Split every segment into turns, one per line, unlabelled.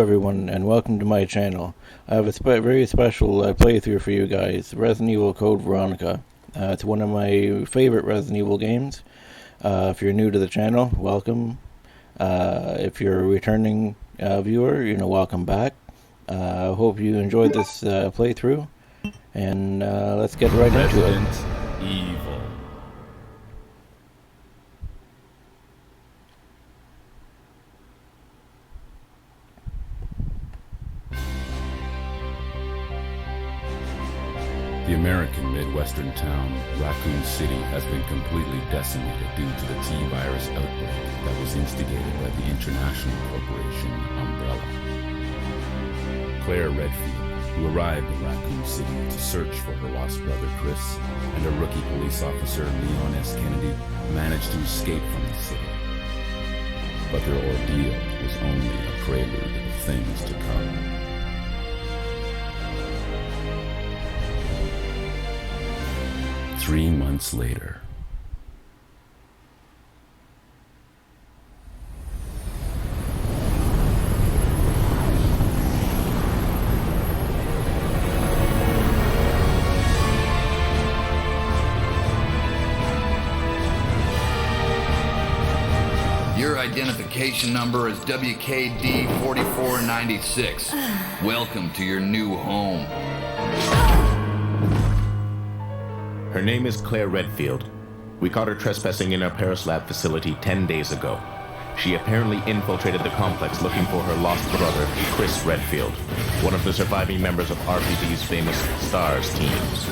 everyone, and welcome to my channel. I have a very special playthrough for you guys, Resident Evil Code Veronica. It's one of my favorite Resident Evil games. If you're new to the channel, welcome. If you're a returning viewer, welcome back. Hope you enjoyed this playthrough, and let's get right into it.
Resident Evil. The American Midwestern town, Raccoon City, has been completely decimated due to the T-virus outbreak that was instigated by the international corporation Umbrella. Claire Redfield, who arrived in Raccoon City to search for her lost brother Chris, and a rookie police officer, Leon S. Kennedy, managed to escape from the city. But their ordeal was only a prelude of things to come. 3 months later.
Your identification number is WKD 4496. Welcome to your new home.
Her name is Claire Redfield. We caught her trespassing in our Paris lab facility 10 days ago. She apparently infiltrated the complex looking for her lost brother, Chris Redfield, one of the surviving members of RPD's famous STARS teams.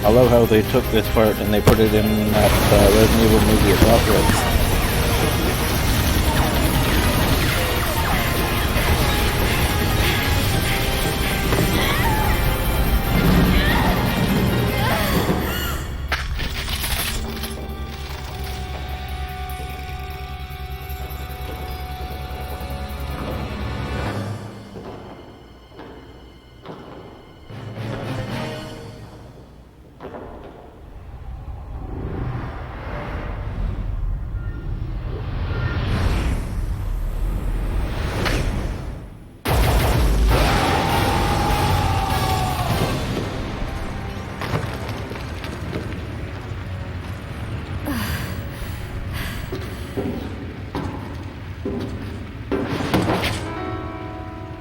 I love how they took this part and they put it in that Resident Evil movie Apocalypse.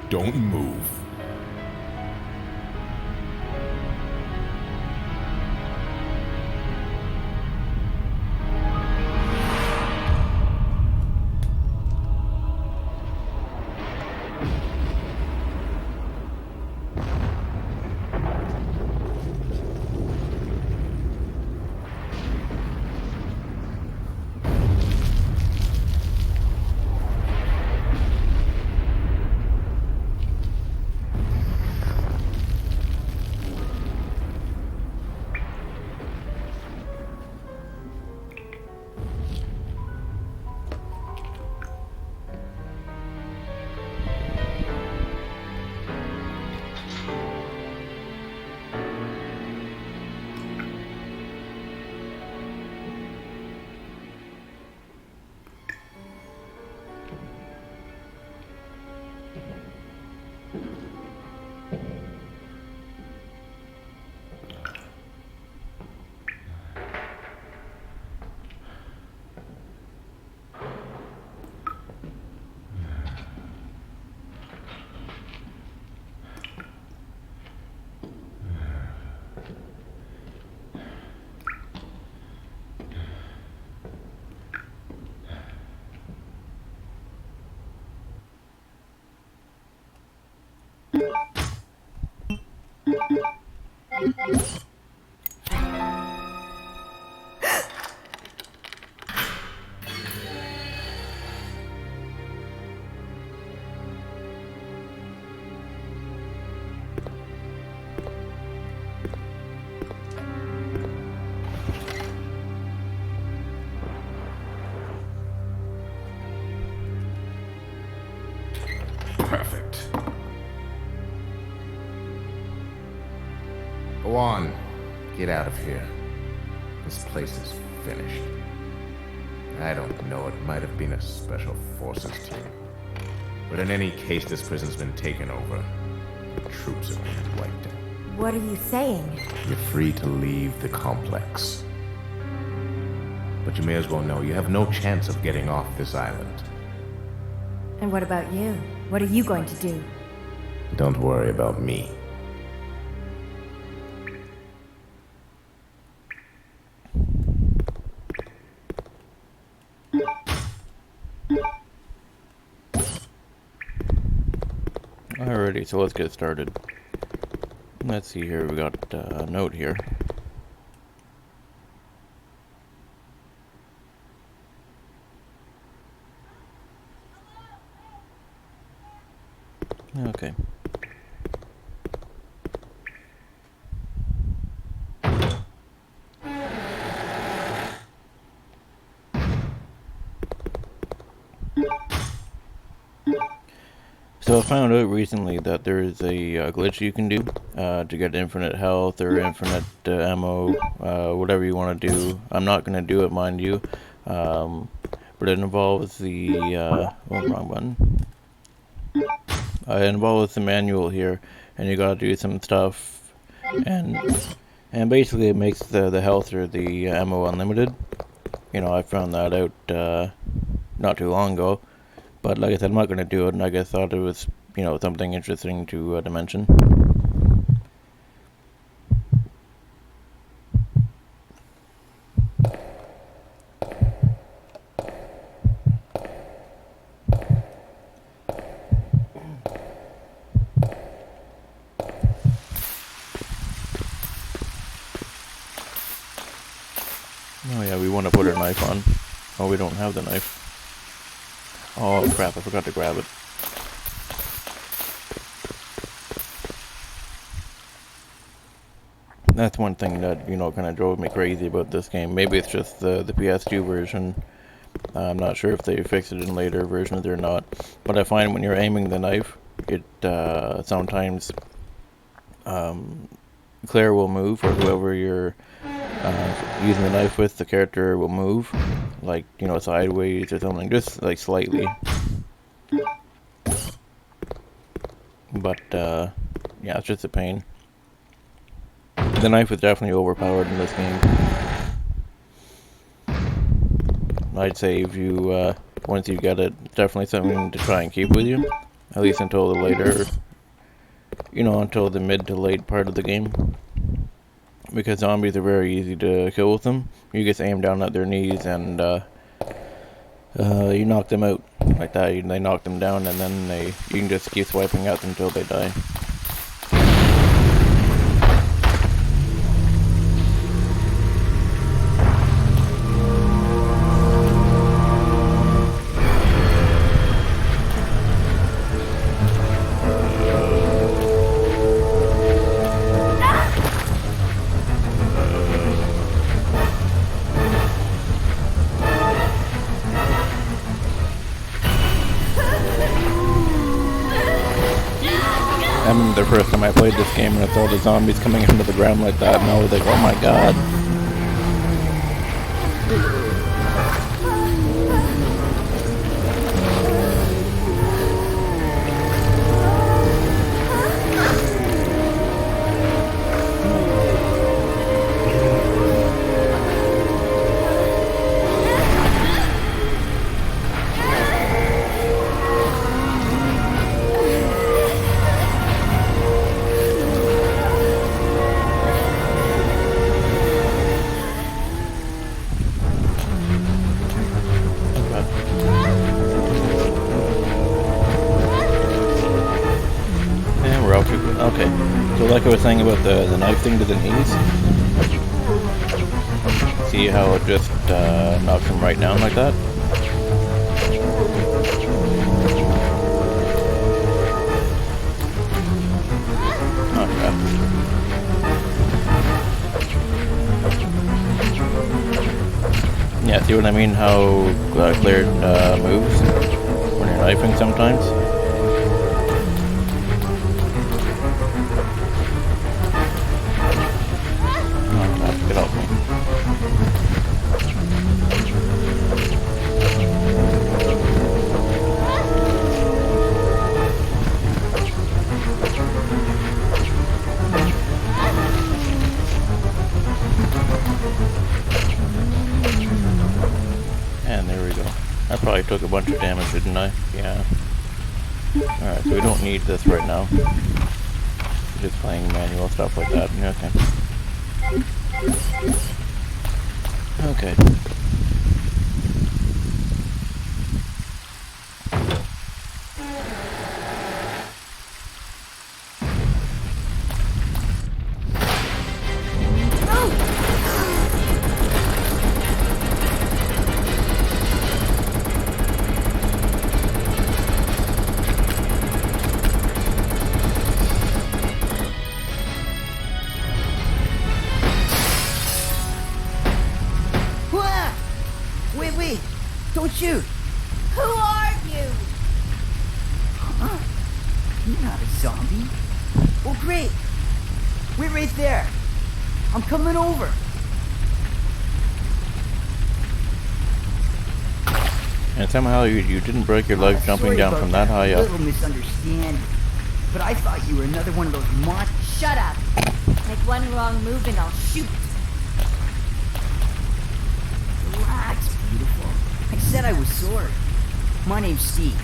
Don't move.
Go on. Get out of here. This place is finished. I don't know, it might have been a special forces team. But in any case, this prison's been taken over. The troops have been wiped out.
What are you saying?
You're free to leave the complex. But you may as well know you have no chance of getting off this island.
And what about you? What are you going to do?
Don't worry about me.
Alrighty, so let's get started. Let's see here, we got a note here. Okay. So I found out recently that there is a glitch you can do to get infinite health or infinite ammo, whatever you want to do. I'm not going to do it, mind you, but it involves the, wrong button. It involves the manual here, and you gotta do some stuff, and basically it makes the health or the ammo unlimited. You know, I found that out not too long ago. But like I said, I'm not going to do it, and I just thought it was, you know, something interesting to mention. Oh yeah, we want to put our knife on. Oh, we don't have the knife. Oh crap, I forgot to grab it. That's one thing that, you know, kind of drove me crazy about this game. Maybe it's just the PS2 version. I'm not sure if they fixed it in later versions or not. But I find when you're aiming the knife, it sometimes Claire will move, or whoever you're using the knife with, the character will move, like, you know, sideways or something, just like slightly. But yeah, it's just a pain. The knife is definitely overpowered in this game. I'd say if you once you get it, it's definitely something to try and keep with you, at least until the later, you know, until the mid to late part of the game. Because zombies are very easy to kill with them. You just aim down at their knees and you knock them out like that. They knock them down, and then you can just keep swiping at them until they die. I remember the first time I played this game and I saw the zombies coming into the ground like that, and I was like, oh my god. Okay, so like I was saying about the knife thing to the knees, see how it just knocks him right down like that? Okay. Yeah, see what I mean? How Claire moves when you're knifing sometimes? I probably took a bunch of damage, didn't I? Yeah. Alright, so we don't need this right now. Just playing manual, stuff like that. Okay. Okay.
Wait, don't shoot.
Who are you?
Huh? You're not a zombie. Well, great. Wait right there. I'm coming over.
And somehow you didn't break your leg jumping down from that high up.
Little misunderstanding. But I thought you were another one of those
Shut up. Make one wrong move and I'll shoot.
Relax, beautiful. I said I was sorry. My name's Steve.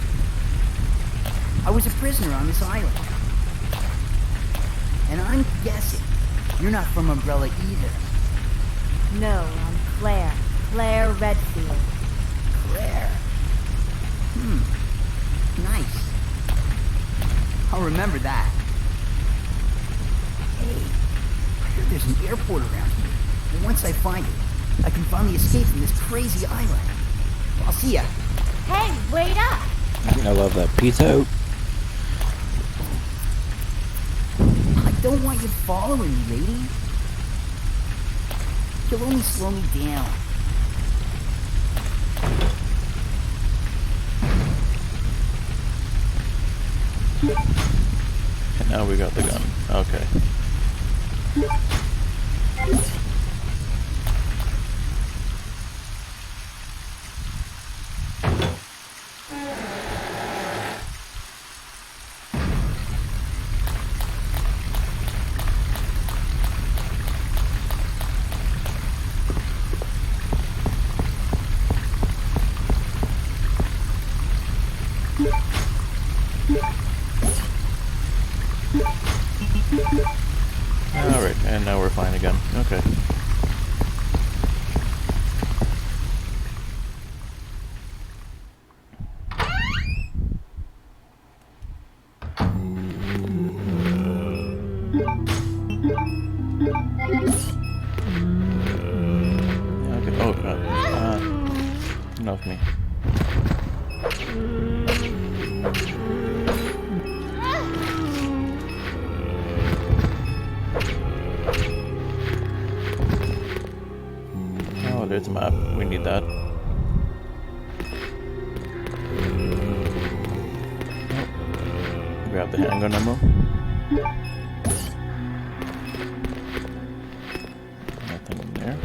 I was a prisoner on this island. And I'm guessing you're not from Umbrella either.
No, I'm Claire. Claire Redfield.
Claire. Nice. I'll remember that. Hey, I heard there's an airport around here. And once I find it, I can finally escape from this crazy island. I'll see ya.
Hey, wait up!
I love that. Peace out.
I don't want you following me, lady. You'll only slow me down.
And now we got the gun. Okay. Alright, and now we're fine again. Okay. Okay. Oh, enough me. Oh, there's a map. We need that. Oh. Grab the handgun ammo. Nothing in there.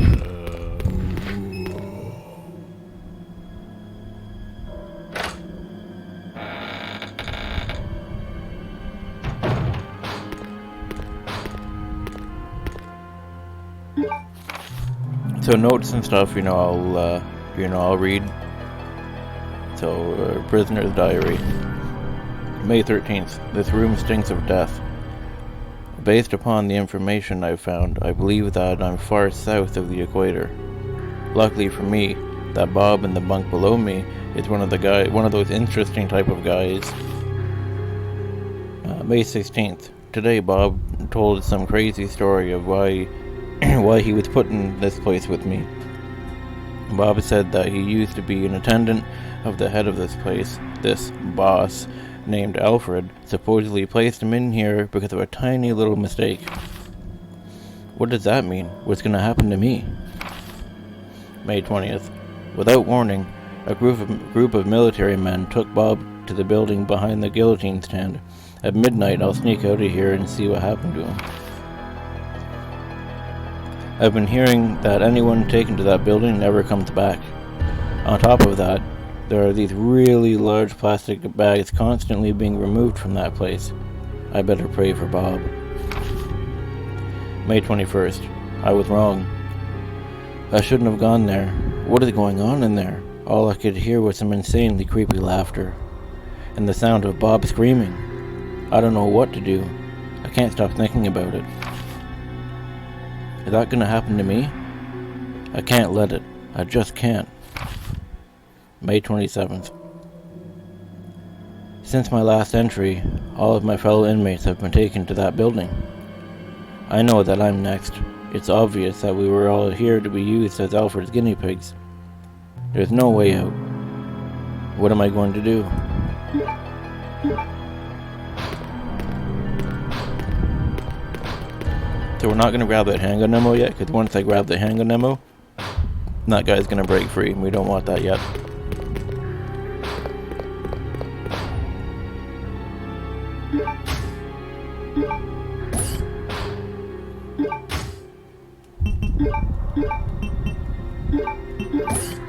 So notes and stuff, I'll read. So, prisoner's diary. May 13th. This room stinks of death. Based upon the information I've found, I believe that I'm far south of the equator. Luckily for me, that Bob in the bunk below me is one of those interesting type of guys. May 16th. Today, Bob told some crazy story of why he was put in this place with me. Bob said that he used to be an attendant of the head of this place. This boss, named Alfred, supposedly placed him in here because of a tiny little mistake. What does that mean? What's gonna happen to me? May 20th. Without warning, a group of military men took Bob to the building behind the guillotine stand. At midnight, I'll sneak out of here and see what happened to him. I've been hearing that anyone taken to that building never comes back. On top of that, there are these really large plastic bags constantly being removed from that place. I better pray for Bob. May 21st. I was wrong. I shouldn't have gone there. What is going on in there? All I could hear was some insanely creepy laughter, and the sound of Bob screaming. I don't know what to do. I can't stop thinking about it. Is that gonna happen to me? I can't let it. I just can't. May 27th. Since my last entry, all of my fellow inmates have been taken to that building. I know that I'm next. It's obvious that we were all here to be used as Alfred's guinea pigs. There's no way out. What am I going to do? So we're not going to grab that handgun ammo yet, because once I grab the handgun ammo, that guy's going to break free, and we don't want that yet.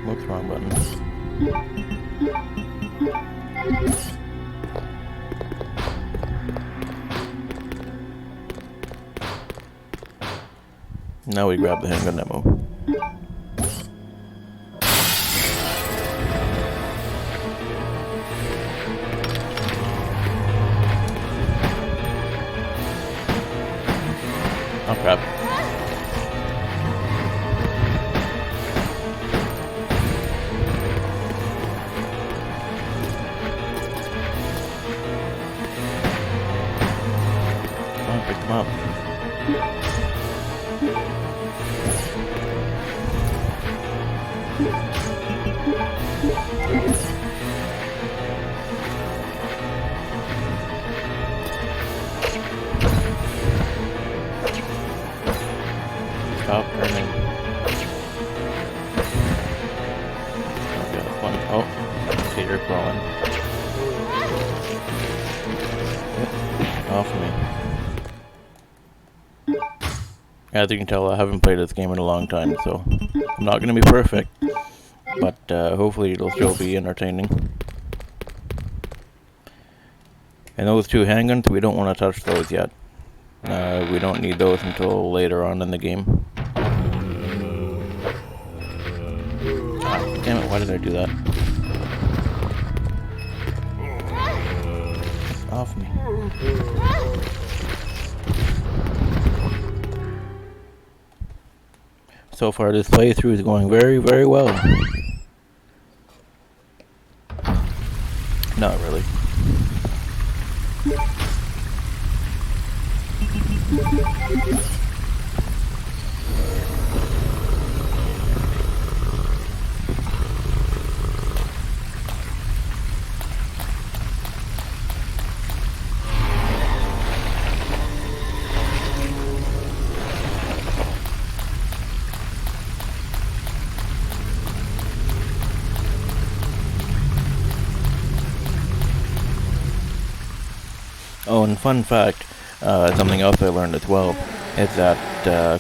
Whoops, wrong button. Now we grab the handgun ammo. Oh crap. Oh, I picked them up. Stop burning. Oh, okay, you're crawling. Off me. As you can tell, I haven't played this game in a long time, so I'm not going to be perfect, but hopefully it'll still be entertaining. And those two handguns, we don't want to touch those yet. We don't need those until later on in the game. Ah, damn it, why did I do that? It's off me. So far this playthrough is going very, very well. Not really. Oh, and fun fact, something else I learned as well, is that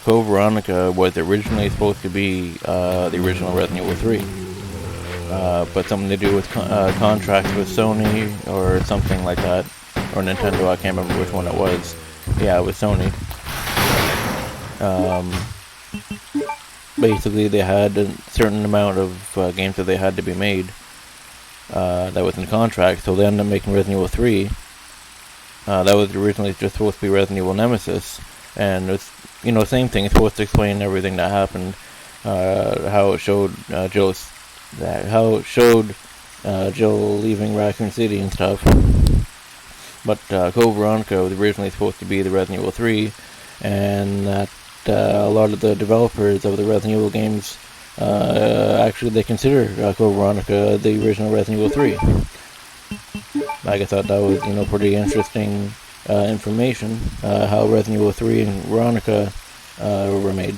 Code Veronica was originally supposed to be the original Resident Evil 3. But something to do with contracts with Sony or something like that, or Nintendo, I can't remember which one it was. Yeah, it was Sony. Basically, they had a certain amount of games that they had to be made that was in contract, so they ended up making Resident Evil 3. That was originally just supposed to be Resident Evil Nemesis, and it's, you know, same thing. It's supposed to explain everything that happened, how it showed Jill leaving Raccoon City and stuff. But Code Veronica was originally supposed to be the Resident Evil 3, and that a lot of the developers of the Resident Evil games actually they consider Code Veronica the original Resident Evil 3. I thought that was, you know, pretty interesting information, how Resident Evil 3 and Veronica were made.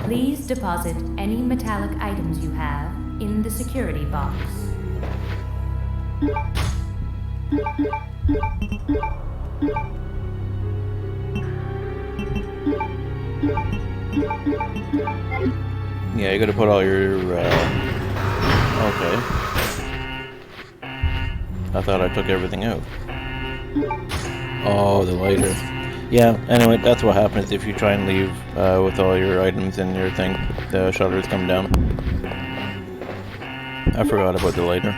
Please deposit any metallic items you have in the security box.
Yeah, you gotta put all your, okay. I thought I took everything out. Oh, the lighter. Yeah, anyway, that's what happens if you try and leave with all your items in your thing. The shutters come down. I forgot about the lighter.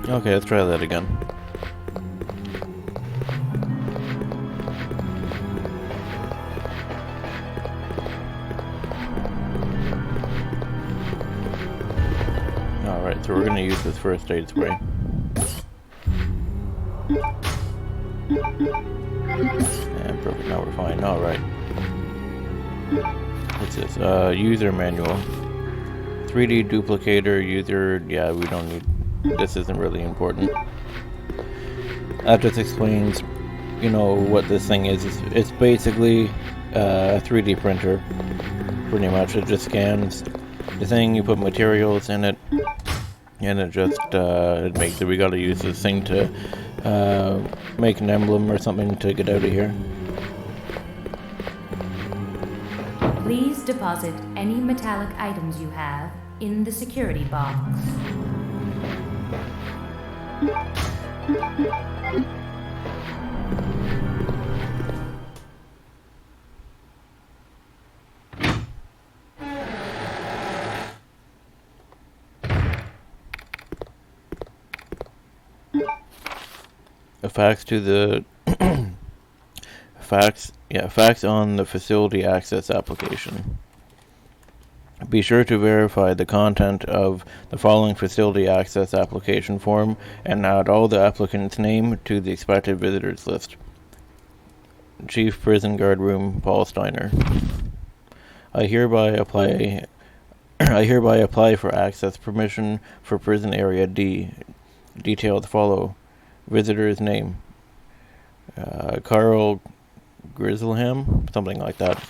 Okay, let's try that again. Alright, so we're going to use this first aid spray. And perfect, now we're fine. Alright. What's this? User manual. 3D duplicator, user... Yeah, we don't need... This isn't really important. That just explains, you know, what this thing is. It's basically a 3D printer, pretty much. It just scans the thing, you put materials in it, and it just, it makes it. We gotta use this thing to make an emblem or something to get out of here.
Please deposit any metallic items you have in the security box.
A fax to the fax on the facility access application. Be sure to verify the content of the following facility access application form and add all the applicant's name to the expected visitors list. Chief Prison Guard Room, Paul Steiner. I hereby apply for access permission for prison area D. Details follow. Visitor's name. Carl Grizzleham, something like that.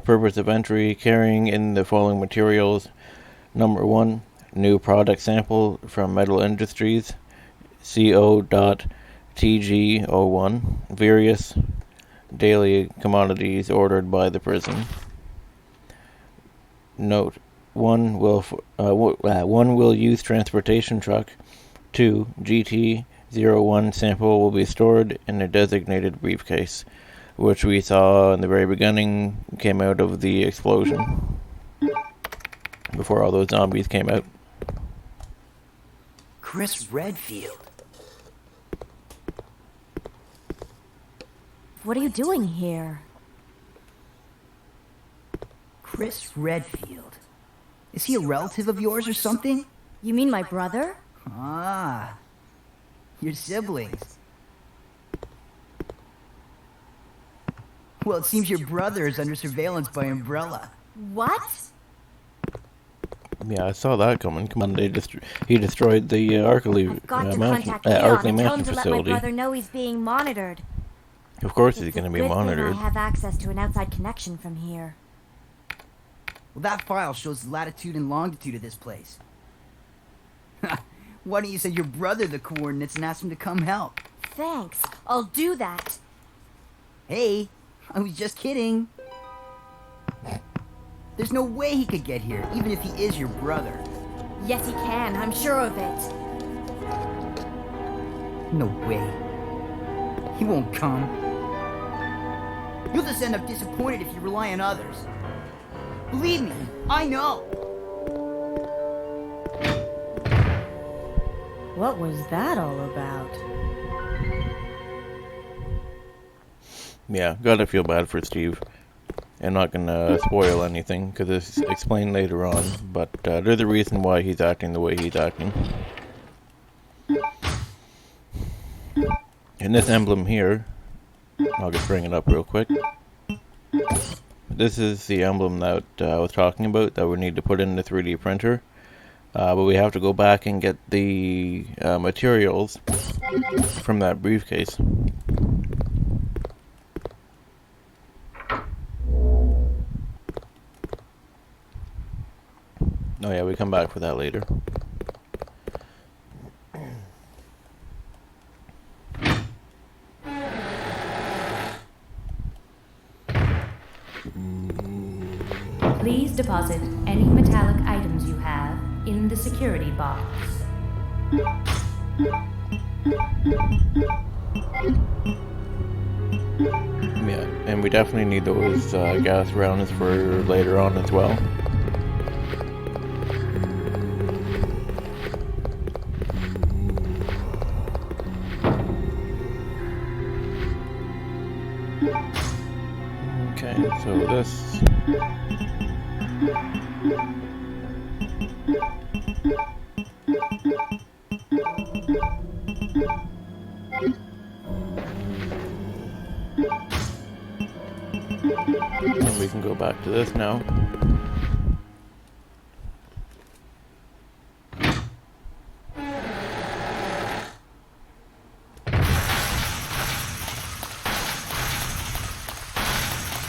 Purpose of entry, carrying in the following materials. Number 1, new product sample from Metal Industries, CO.TG01, various daily commodities ordered by the prison. Note, one will use transportation truck. 2, GT01 sample will be stored in a designated briefcase, which we saw in the very beginning came out of the explosion before all those zombies came out.
Chris Redfield.
What are you doing here?
Chris Redfield. Is he a relative of yours or something?
You mean my brother?
Ah, your siblings. Well, it seems your brother is under surveillance by Umbrella.
What?
Yeah, I saw that coming. Come on, he destroyed the Arkley Mansion
to let my brother know he's being monitored.
Of course he's going to be monitored.
I have access to an outside connection from here.
Well, that file shows the latitude and longitude of this place. Why don't you send your brother the coordinates and ask him to come help?
Thanks. I'll do that.
Hey, I was just kidding. There's no way he could get here, even if he is your brother.
Yes, he can. I'm sure of it.
No way. He won't come. You'll just end up disappointed if you rely on others. Believe me, I know.
What was that all about?
Yeah, gotta feel bad for Steve. I'm not gonna spoil anything, because it's explained later on, but there's a reason why he's acting the way he's acting. And this emblem here, I'll just bring it up real quick. This is the emblem that I was talking about that we need to put in the 3D printer. but we have to go back and get the materials from that briefcase. Oh yeah, we come back for that later.
Please deposit any metallic items you have in the security box.
Yeah, and we definitely need those gas rounds for later on as well. Okay, so this... And we can go back to this now.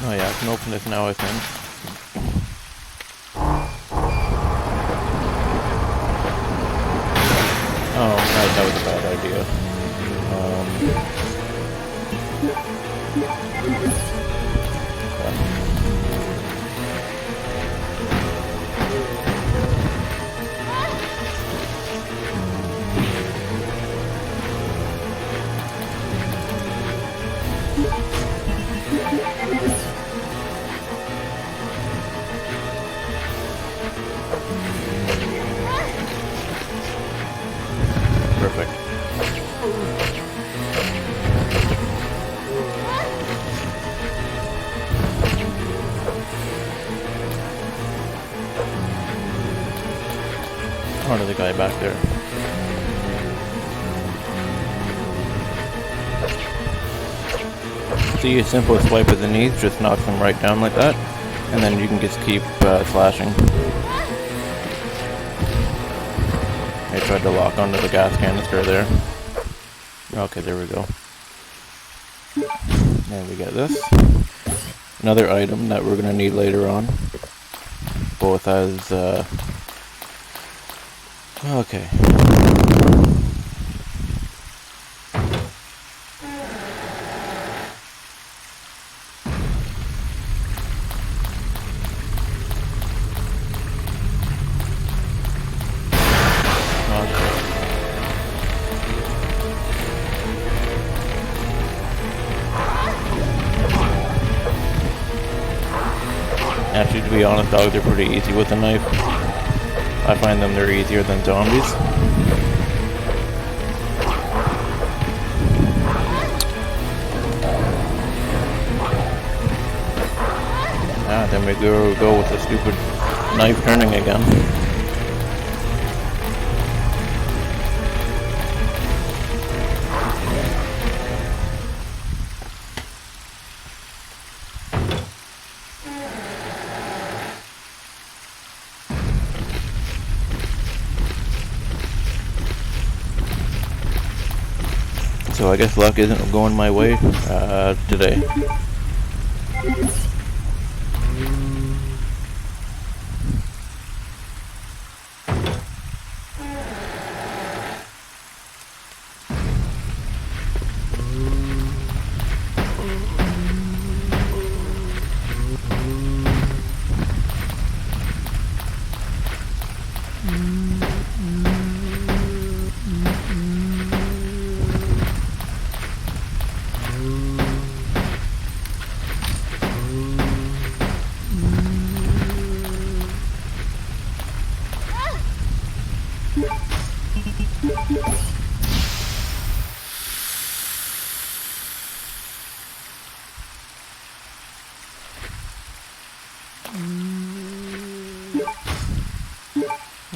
Oh yeah, I can open this now, I think. Oh, right, that was a bad idea. Perfect. Oh, there's a guy back there. See, a simple swipe of the knees just knocks them right down like that, and then you can just keep slashing. I tried to lock onto the gas canister there. Okay, there we go. And we get this. Another item that we're going to need later on. Both as... Okay. Actually, to be honest, dogs are pretty easy with a knife. I find they're easier than zombies. Then we go with the stupid knife turning again. So I guess luck isn't going my way today.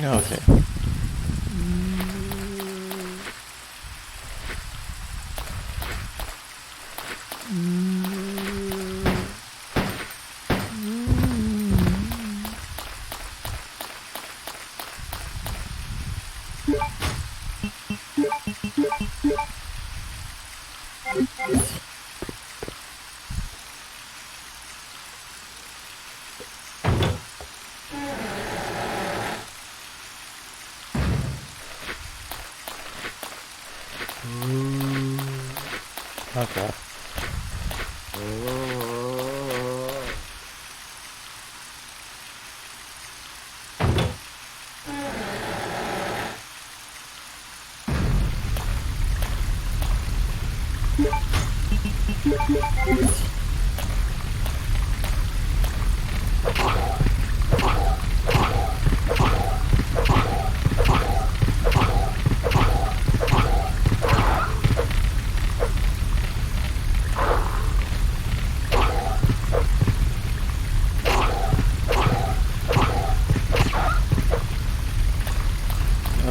Okay. Okay.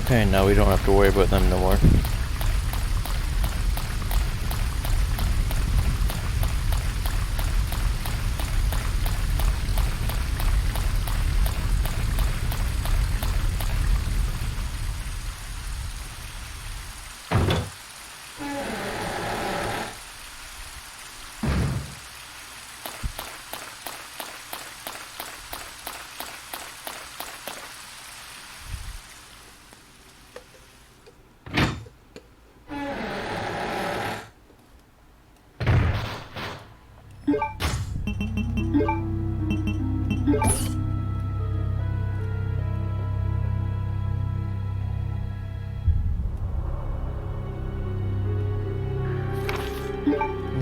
Okay, now we don't have to worry about them no more.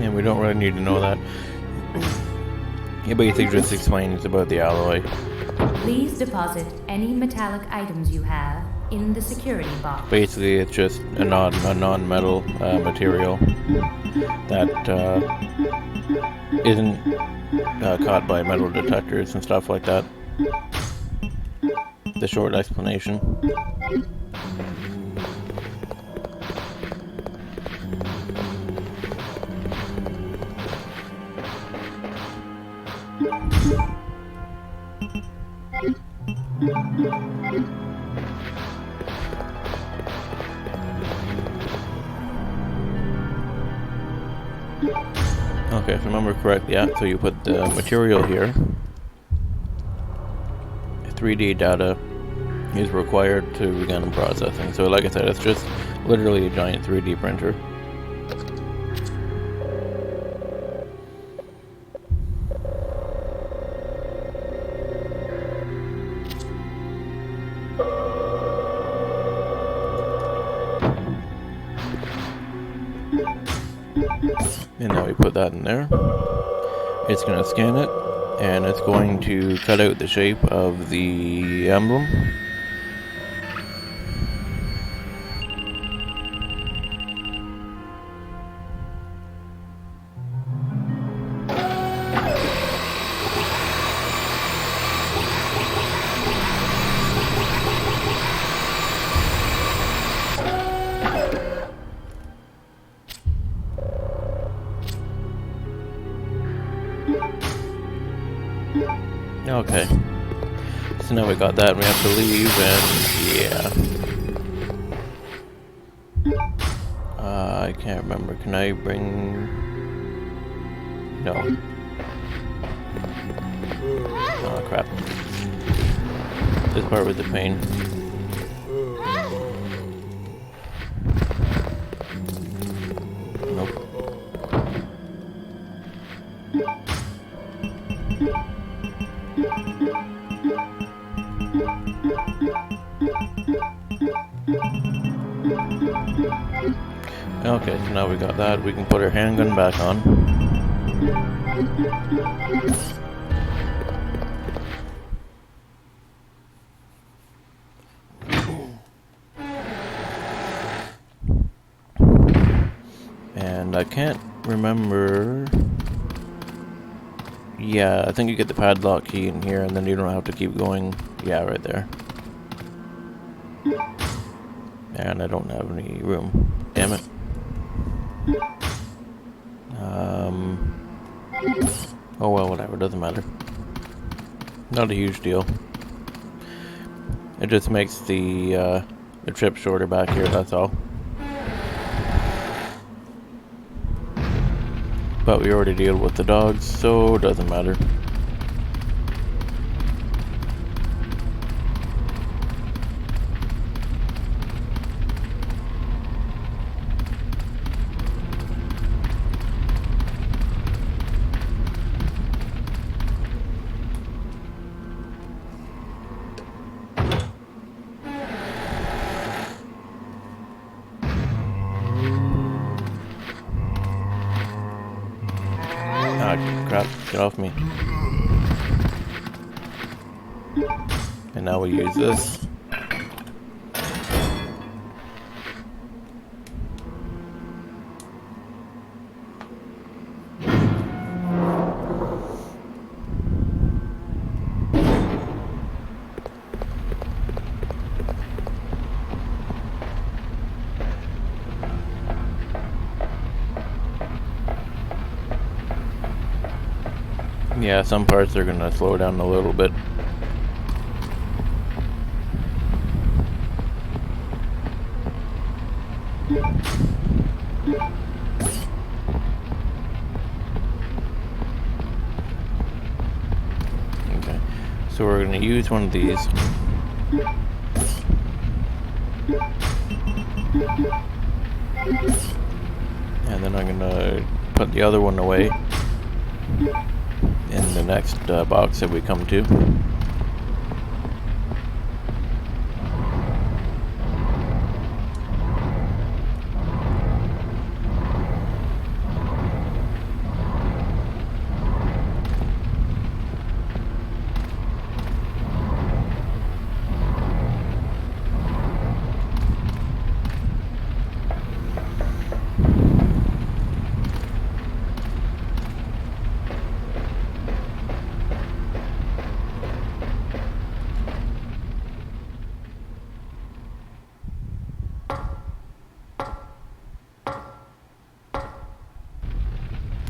And we don't really need to know that. He basically just explains about the alloy.
Please deposit any metallic items you have in the security box.
Basically, it's just a non-metal material that isn't caught by metal detectors and stuff like that. The short explanation. Okay, if I remember correctly, yeah, so you put the material here. 3D data is required to begin processing. So like I said, it's just literally a giant 3D printer. And now we put that in there. It's going to scan it, and it's going to cut out the shape of the emblem. Okay, so now we got that, and we have to leave, and yeah. I can't remember. Can I bring... No. Oh crap. This part was a pain. Nope. Okay, so now we got that. We can put our handgun back on. And I can't remember... Yeah, I think you get the padlock key in here, and then you don't have to keep going. Yeah, right there. And I don't have any room. Damn it. Oh well, whatever, doesn't matter. Not a huge deal. It just makes the trip shorter back here, that's all. But we already deal with the dogs, so it doesn't matter. Ah, crap. Get off me. And now we use this. Yeah, some parts are gonna slow down a little bit. Okay, so we're gonna use one of these. And then I'm gonna put the other one away in the next box that we come to.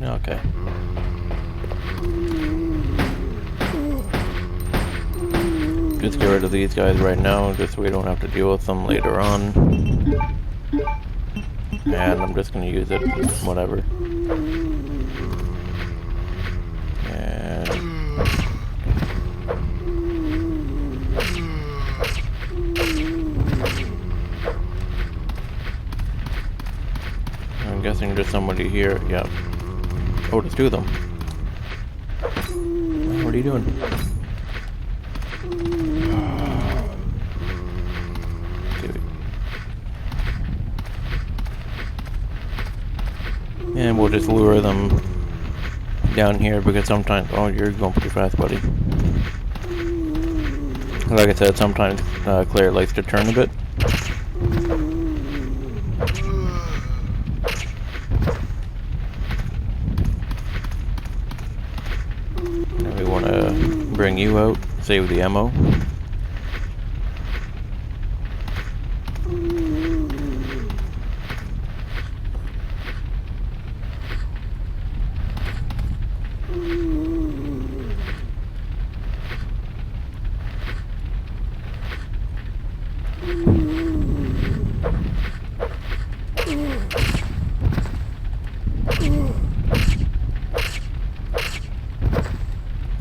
Okay. Just get rid of these guys right now, just so we don't have to deal with them later on. And I'm just gonna use it, whatever. And I'm guessing there's somebody here. Yep. Oh, there's two of them. What are you doing? Dude. And we'll just lure them down here because sometimes... Oh, you're going pretty fast, buddy. Like I said, sometimes Claire likes to turn a bit. And we want to bring you out, save the ammo.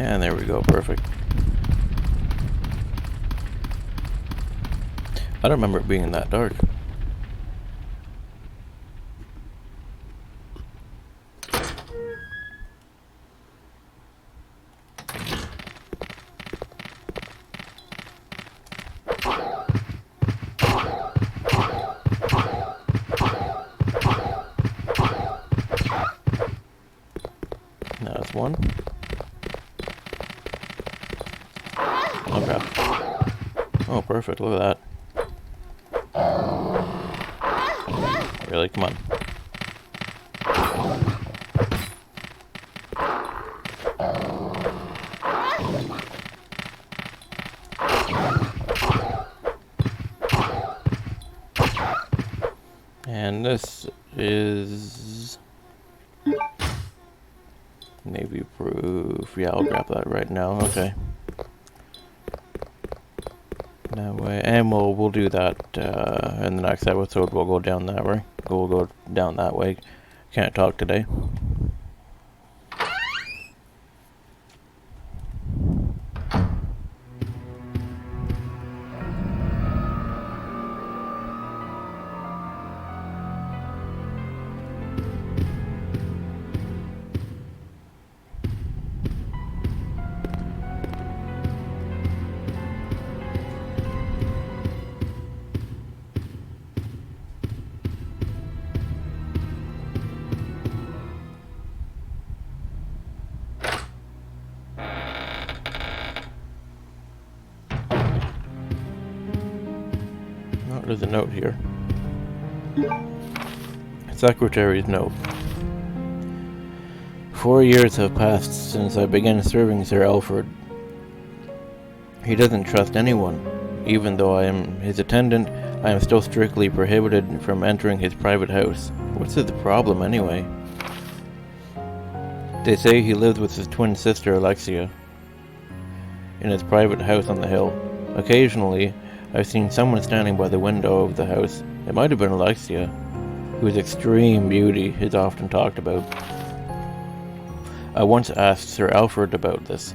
And there we go, perfect. I don't remember it being that dark. Now that's one. Oh crap. Oh, perfect, look at that. Really, come on. And this is Navy proof. Yeah, I'll grab that right now. Okay. That way, and we'll do that in the next episode. We'll go down that way. We'll go down that way. Can't talk today. There's a note here. Secretary's note. 4 years have passed since I began serving Sir Alfred. He doesn't trust anyone. Even though I am his attendant, I am still strictly prohibited from entering his private house. What's the problem anyway? They say he lives with his twin sister Alexia in his private house on the hill. Occasionally, I've seen someone standing by the window of the house. It might have been Alexia, whose extreme beauty is often talked about. I once asked Sir Alfred about this,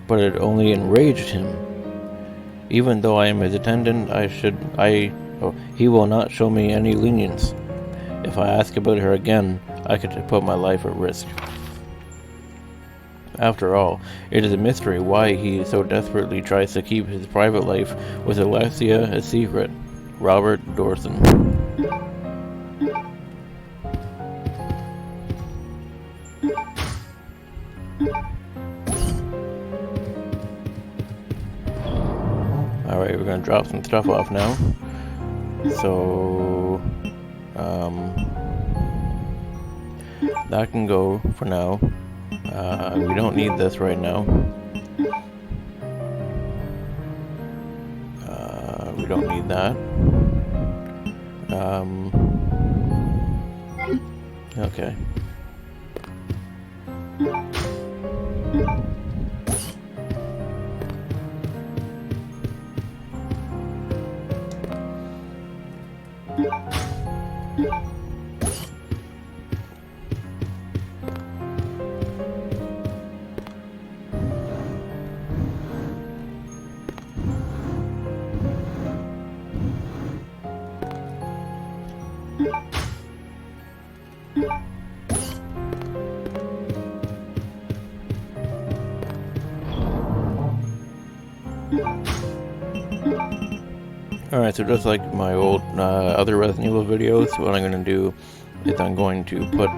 but it only enraged him. Even though I am his attendant, he will not show me any lenience. If I ask about her again, I could put my life at risk. After all, it is a mystery why he so desperately tries to keep his private life with Alexia a secret. Robert Dorson. Alright, we're gonna drop some stuff off now. So, that can go for now. We don't need this right now. We don't need that. Okay. Alright, so just like my old other Resident Evil videos, what I'm going to do is I'm going to put,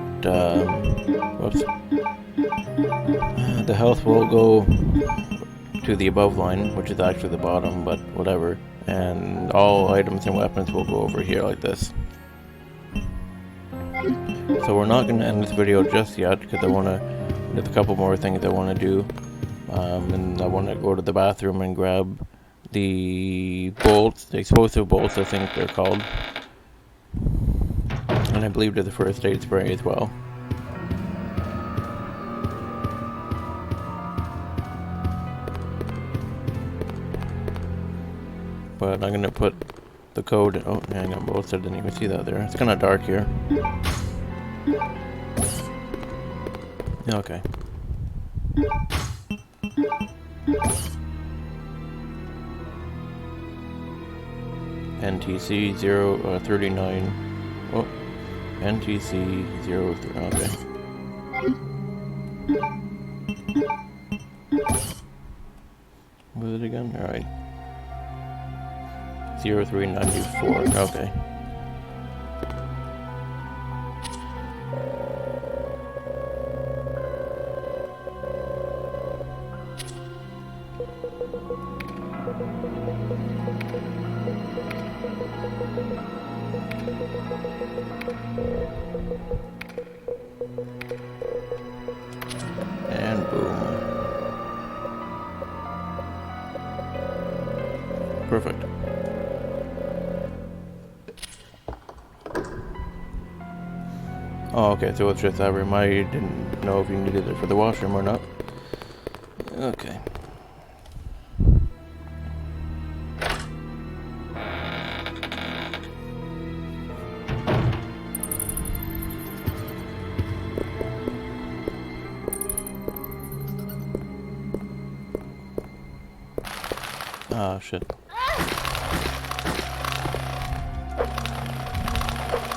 the health will go to the above line, which is actually the bottom, but whatever, and all items and weapons will go over here like this. So we're not going to end this video just yet, because there's a couple more things I want to do, and I want to go to the bathroom and grab the bolts, the explosive bolts I think they're called, and I believe there's a first aid spray as well. But I'm gonna put the code, oh hang on, bolts, I didn't even see that there. It's kinda dark here. Okay. NTC 039. Oh, NTC 03. Okay. What was it again? Alright. 0394. Okay. And boom. Perfect. Oh, okay, so it's just that room. I didn't know if you needed it for the washroom or not. Okay. Ah, shit.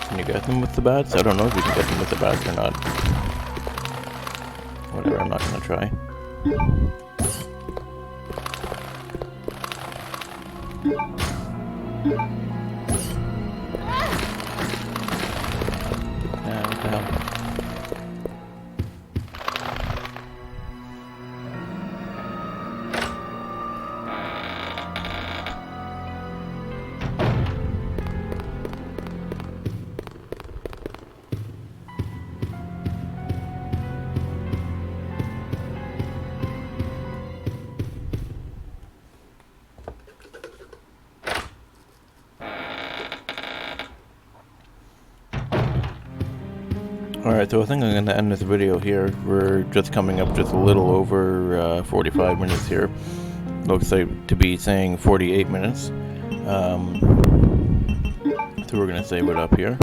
Can you get them with the bats? I don't know if you can get them with the bats or not. Whatever, I'm not gonna try. Yeah, what the hell? Alright, so I think I'm going to end this video here. We're just coming up just a little over 45 minutes here. Looks like to be saying 48 minutes. So we're going to save it up here.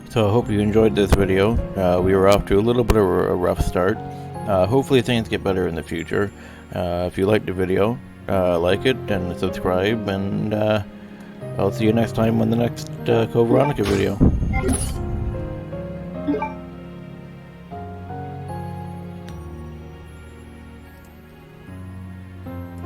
So I hope you enjoyed this video. We were off to a little bit of a rough start. Hopefully things get better in the future. If you liked the video, like it and subscribe, and I'll see you next time on the next Code Veronica video.